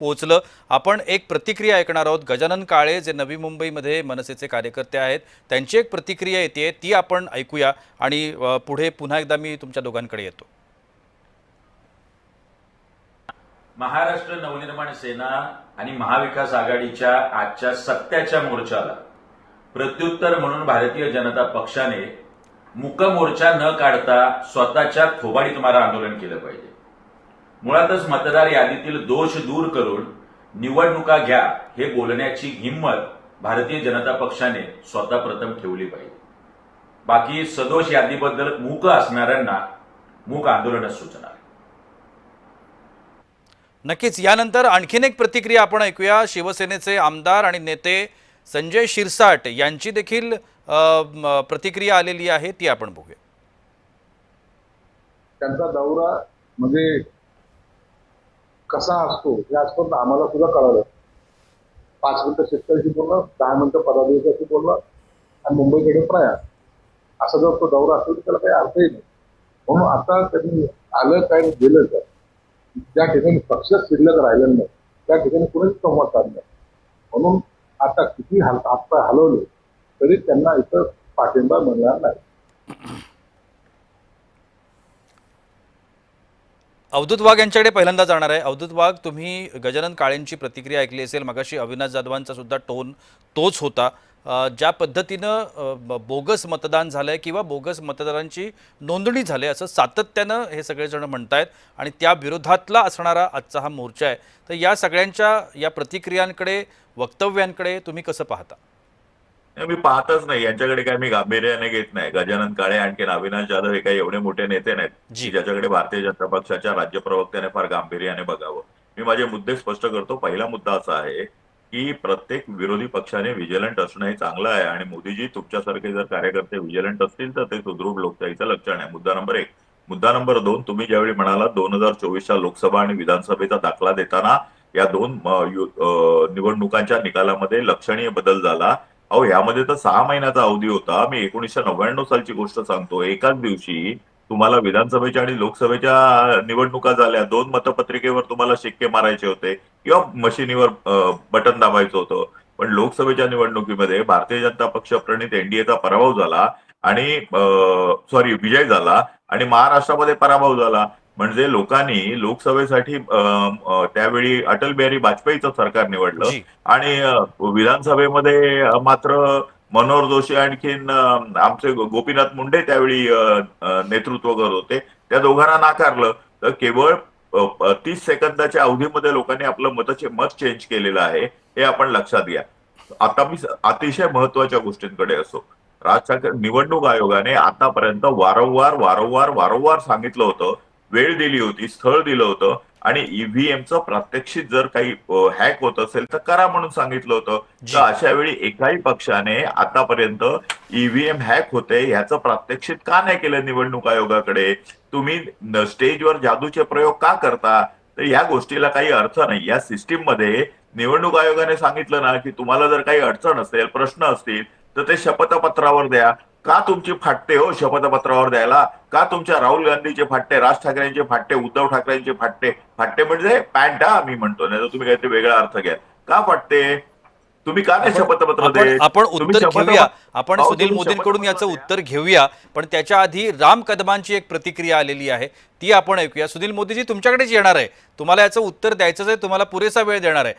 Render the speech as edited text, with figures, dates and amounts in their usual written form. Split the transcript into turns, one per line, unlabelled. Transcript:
पोहोचलं। आपण एक प्रतिक्रिया ऐकणार आहोत। गजानन काळे जे नवी मुंबईमध्ये मनसेचे कार्यकर्ते आहेत, त्यांची एक प्रतिक्रिया येते, ती आपण ऐकूया आणि पुढे पुन्हा एकदा मी तुमच्या दोघांकडे येतो।
महाराष्ट्र नवनिर्माण सेना आणि महाविकास आघाडीच्या आजच्या सत्याच्या मोर्चाला प्रत्युत्तर म्हणून भारतीय जनता पक्षाने मूक मोर्चा न काढता स्वतःच्या थोबाडीत मारा आंदोलन केलं पाहिजे। मुळातच मतदार यादीतील दोष दूर करून निवडणुका घ्या हे बोलण्याची हिंमत भारतीय जनता पक्षाने स्वतः प्रथम ठेवली पाहिजे। बाकी सदोष यादीबद्दल मूक असणाऱ्यांना मूक आंदोलनच सुचणार।
नक्कीच यानंतर आणखीन एक प्रतिक्रिया आपण ऐकूया। शिवसेनेचे आमदार आणि नेते संजय शिरसाट यांची देखील प्रतिक्रिया आलेली आहे, ती आपण बघूया।
त्यांचा दौरा म्हणजे कसा असतो हे आजपर्यंत आम्हाला सुद्धा कळालं। 5 मिनिटं शेतकऱ्याशी बोलणं, 10 मिनिटं पदाधिकाऱ्याशी बोलणं आणि मुंबईकडे प्रयाण, असा जर तो दौरा असतो तर त्याला काही अर्थही नाही। म्हणून आता कधी आलं काय गेलं तर ज्या ठिकाणी पक्ष शिल्लक राहिलेलं नाही त्या ठिकाणी कुणीच संवाद साधला। म्हणून आता किती हातपाय हलवले तरी त्यांना इथं पाठिंबा मिळणार नाही।
अवधूत वाघ यांच्याकडे पहिल्यांदा जाणार आहे। अवधूत वाघ, तुम्ही गजानन काळेंची प्रतिक्रिया ऐकली असेल। मगाशी अविनाश जाधवांचा सुद्धा टोन तोच होता। ज्या पद्धतीनं बोगस मतदान झालंय किंवा बोगस मतदारांची नोंदणी झाली असं सातत्यानं हे सगळेजण म्हणतायत आणि त्या विरोधातला असणारा आजचा हा मोर्चा आहे। तर या सगळ्यांच्या या प्रतिक्रियांकडे, वक्तव्यांकडे तुम्ही कसं पाहता?
मी पाहतच नाही, यांच्याकडे काय मी गांभीर्याने घेत नाही। गजानन काळे आणखी अविनाश जाधव हे काही एवढे मोठे नेते नाहीत की ज्याच्याकडे भारतीय जनता पक्षाच्या राज्य प्रवक्त्याने फार गांभीर्याने बघावं। मी माझे मुद्दे स्पष्ट करतो। पहिला मुद्दा असा आहे की प्रत्येक विरोधी पक्षाने विजिलंट असणं हे चांगलं आहे आणि मोदीजी तुमच्यासारखे जर कार्यकर्ते विजिलंट असतील तर ते सुदृढ लोकशाहीचं लक्षण आहे। मुद्दा नंबर 1। मुद्दा नंबर 2, तुम्ही ज्यावेळी म्हणाला 2024च्या लोकसभा आणि विधानसभेचा दाखला देताना या दोन निवडणुकांच्या निकालामध्ये लक्षणीय बदल झाला। अहो, यामध्ये तर 6 महिन्याचा अवधी होता। मी 1999 सालची गोष्ट सांगतो। एकाच दिवशी तुम्हाला विधानसभेच्या आणि लोकसभेच्या निवडणुका झाल्या। 2 मतपत्रिकेवर तुम्हाला शिक्के मारायचे होते किंवा मशिनीवर बटन दाबायचं होतं। पण लोकसभेच्या निवडणुकीमध्ये भारतीय जनता पक्ष प्रणित एनडीएचा पराभव झाला आणि विजय झाला आणि महाराष्ट्रामध्ये पराभव झाला। म्हणजे लोकांनी लोकसभेसाठी त्यावेळी अटल बिहारी वाजपेयीचं सरकार निवडलं आणि विधानसभेमध्ये मात्र मनोहर जोशी आणखीन आमचे गोपीनाथ मुंडे त्यावेळी नेतृत्व करत होते, त्या दोघांना नाकारलं। तर केवळ 30 सेकंदाच्या अवधीमध्ये लोकांनी आपलं मत चेंज केलेलं आहे, हे आपण लक्षात घ्या। आता मी अतिशय महत्वाच्या गोष्टींकडे असो। निवडणूक आयोगाने आतापर्यंत वारंवार सांगितलं होतं, वेळ दिली होती, स्थळ दिलं होतं आणि ईव्हीएमचं प्रात्यक्षिक जर काही हॅक होत असेल तर करा म्हणून सांगितलं होतं। तर अशा वेळी एकाही पक्षाने आतापर्यंत ईव्हीएम हॅक होते ह्याचं प्रात्यक्षिक का नाही केलं निवडणूक आयोगाकडे? तुम्ही स्टेजवर जादूचे प्रयोग का करता? तर या गोष्टीला काही अर्थ नाही। या सिस्टीम मध्ये निवडणूक आयोगाने सांगितलं ना की तुम्हाला जर काही अडचण असेल, प्रश्न असतील तर ते शपथपत्रावर द्या। का तुमची फाटते हो शपथपत्रावर द्यायला? का तुमच्या राहुल गांधीचे फाटते, राज ठाकरेंचे फाटते, उद्धव ठाकरेंचे फाटते? फाटते म्हणजे पॅन्ट, मी म्हणतो, नाही तर तुम्ही काहीतरी वेगळा अर्थ घ्या। का फाटते? तुम्ही का ते शपथपत्र देत?
आपण उत्तर घेऊया, आपण सुनील मोदींकडून याचं उत्तर घेऊया। पण त्याच्या आधी राम कदमांची एक प्रतिक्रिया आलेली आहे, ती आपण ऐकूया। सुनील मोदीजी, तुमच्याकडेच येणार आहे, तुम्हाला याचं उत्तर द्यायचंच आहे, तुम्हाला पुरेसा वेळ देणार आहे।